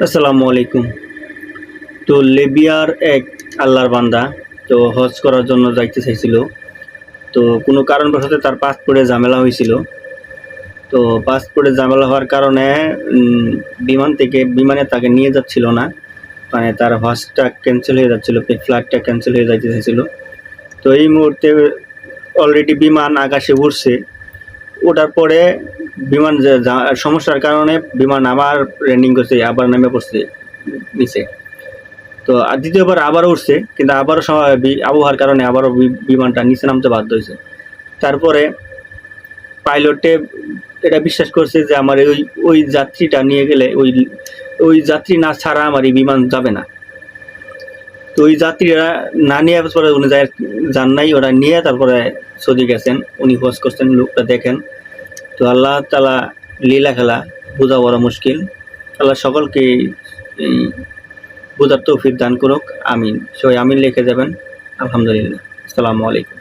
আসসালামু আলাইকুম। তো লিবিয়ার এক আল্লাহর বান্দা তো হজ করার জন্য যাইতে চাইছিল। তো কোনো কারণবশত তার পাসপোর্টে ঝামেলা হয়েছিল। তো পাসপোর্টে ঝামেলা হওয়ার কারণে বিমানে তাকে নিয়ে যাচ্ছিল না। মানে তার হজটা ক্যান্সেল হয়ে যাচ্ছিল, ফ্লাইটটা ক্যান্সেল হয়ে যাইতে চাইছিল। তো এই মুহূর্তে অলরেডি বিমান আকাশে উড়ছে। ওঠার পরে বিমান সমস্যার কারণে বিমান আবার ল্যান্ডিং করছে, আবার নেমে পড়ছে নিচে। তো আর দ্বিতীয়বার আবারও উঠছে, কিন্তু আবারও আবহাওয়ার কারণে আবারও বিমানটা নিচে নামতে বাধ্য হয়েছে। তারপরে পাইলটে এটা বিশ্বাস করছে যে আমার ওই ওই যাত্রীটা নিয়ে গেলে ওই যাত্রী না ছাড়া আমার এই বিমান যাবে না। তো ওই যাত্রীরা না নিয়ে পরে উনি যান নাই, ওরা নিয়ে তারপরে সৌদি গেছেন। উনি খোঁজ করছেন, লোকটা দেখেন। তো আল্লাহ তাআলা লীলা খেলা বোঝা বড় মুশকিল। আল্লাহ সকলকে এই বোঝার তৌফিক দান করুক, আমিন। সবাই আমিন লিখে যাবেন। আলহামদুলিল্লাহ। আসসালামু আলাইকুম।